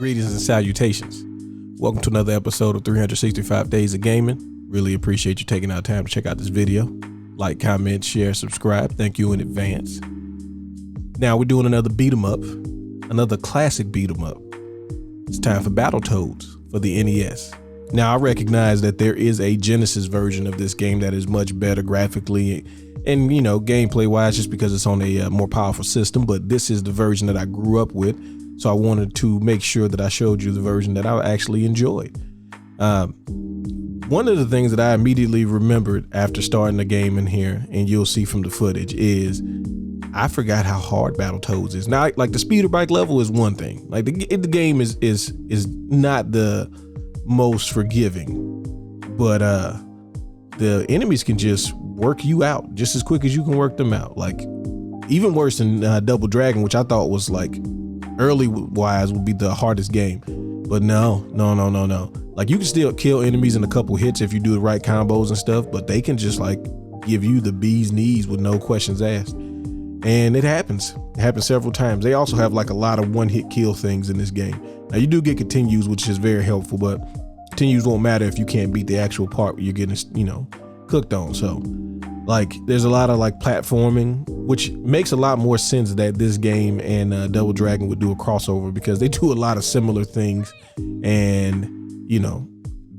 Greetings and salutations. Welcome to another episode of 365 Days of Gaming. Really appreciate you taking out time to check out this video. Like, comment, share, subscribe. Thank you in advance. Now we're doing another beat 'em up, another classic beat 'em up. It's time for Battletoads for the NES. Now I recognize that there is a Genesis version of this game that is much better graphically and gameplay wise, just because it's on a more powerful system, but this is the version that I grew up with. So I wanted to make sure that I showed you the version that I actually enjoyed. One of the things that I immediately remembered after starting the game in here, and you'll see from the footage, is I forgot how hard Battletoads is. Now, like the speeder bike level is one thing. Like the game is not the most forgiving, but the enemies can just work you out just as quick as you can work them out. Like even worse than Double Dragon, which I thought was like early wise would be the hardest game, but no. Like you can still kill enemies in a couple hits if you do the right combos and stuff, but they can just like give you the bee's knees with no questions asked. And it happens several times. They also have like a lot of one-hit kill things in this game. Now you do get continues, which is very helpful, but continues won't matter if you can't beat the actual part where you're getting cooked on. So like there's a lot of like platforming, which makes a lot more sense that this game and Double Dragon would do a crossover, because they do a lot of similar things, and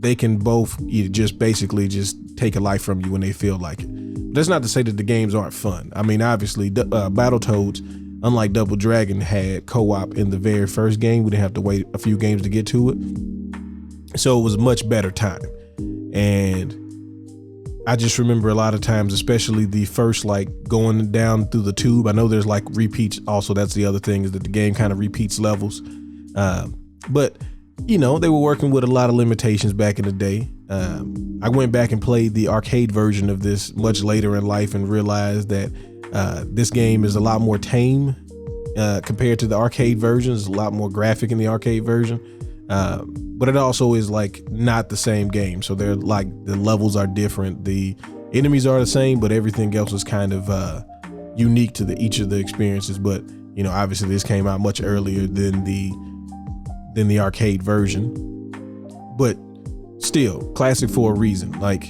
they can both just basically just take a life from you when they feel like it. That's not to say that the games aren't fun. I mean, obviously Battletoads, unlike Double Dragon, had co-op in the very first game. We didn't have to wait a few games to get to it, so it was a much better time. And I just remember a lot of times, especially the first, like going down through the tube. I know there's like repeats also. That's the other thing, is that the game kind of repeats levels. But they were working with a lot of limitations back in the day. I went back and played the arcade version of this much later in life and realized that this game is a lot more tame compared to the arcade version. It's a lot more graphic in the arcade version. But it also is like not the same game. So they're like, the levels are different. The enemies are the same, but everything else is kind of unique to each of the experiences. But obviously this came out much earlier than the arcade version, but still classic for a reason. Like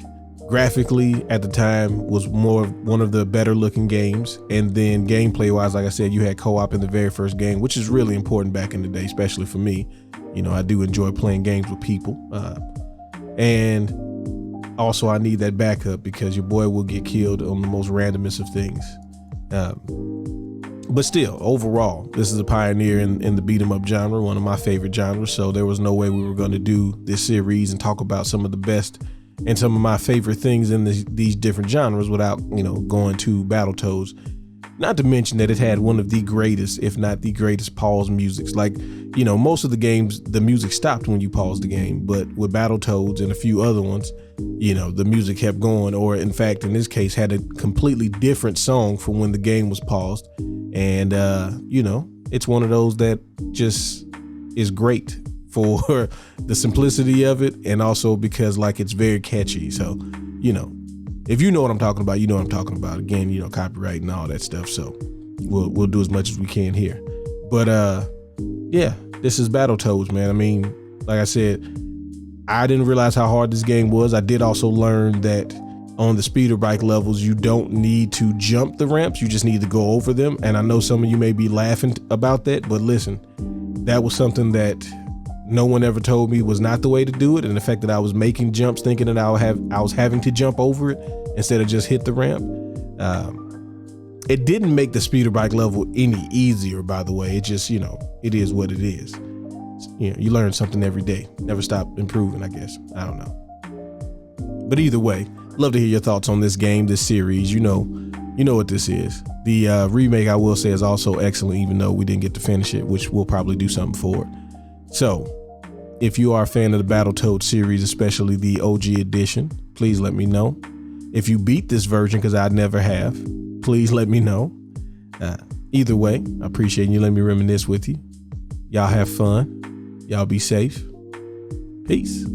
graphically at the time was one of the better looking games, and then gameplay wise, like I said, you had co-op in the very first game, which is really important back in the day, especially for me. I do enjoy playing games with people, and also I need that backup because your boy will get killed on the most randomest of things. But still, overall, this is a pioneer in the beat 'em up genre, one of my favorite genres. So there was no way we were going to do this series and talk about some of the best and some of my favorite things in these different genres without going to Battletoads. Not to mention that it had one of the greatest, if not the greatest, pause musics. Like, most of the games, the music stopped when you paused the game, but with Battletoads and a few other ones, the music kept going, or in fact, in this case, had a completely different song from when the game was paused. And, it's one of those that just is great for the simplicity of it, and also because like it's very catchy. So, if you know what I'm talking about, you know what I'm talking about. Again, copyright and all that stuff. So we'll do as much as we can here. But yeah, this is Battletoads, man. I mean, like I said, I didn't realize how hard this game was. I did also learn that on the speeder bike levels, you don't need to jump the ramps. You just need to go over them. And I know some of you may be laughing about that, but listen, that was something that no one ever told me was not the way to do it. And the fact that I was making jumps thinking that I was having to jump over it instead of just hit the ramp. It didn't make the speeder bike level any easier, by the way. It just, it is what it is. You learn something every day. Never stop improving, I guess. I don't know. But either way, love to hear your thoughts on this game, this series. You know what this is. The remake, I will say, is also excellent, even though we didn't get to finish it, which we'll probably do something for it. So if you are a fan of the Battletoads series, especially the OG edition, please let me know. If you beat this version, because I never have, please let me know. Either way, I appreciate you letting me reminisce with you. Y'all have fun. Y'all be safe. Peace.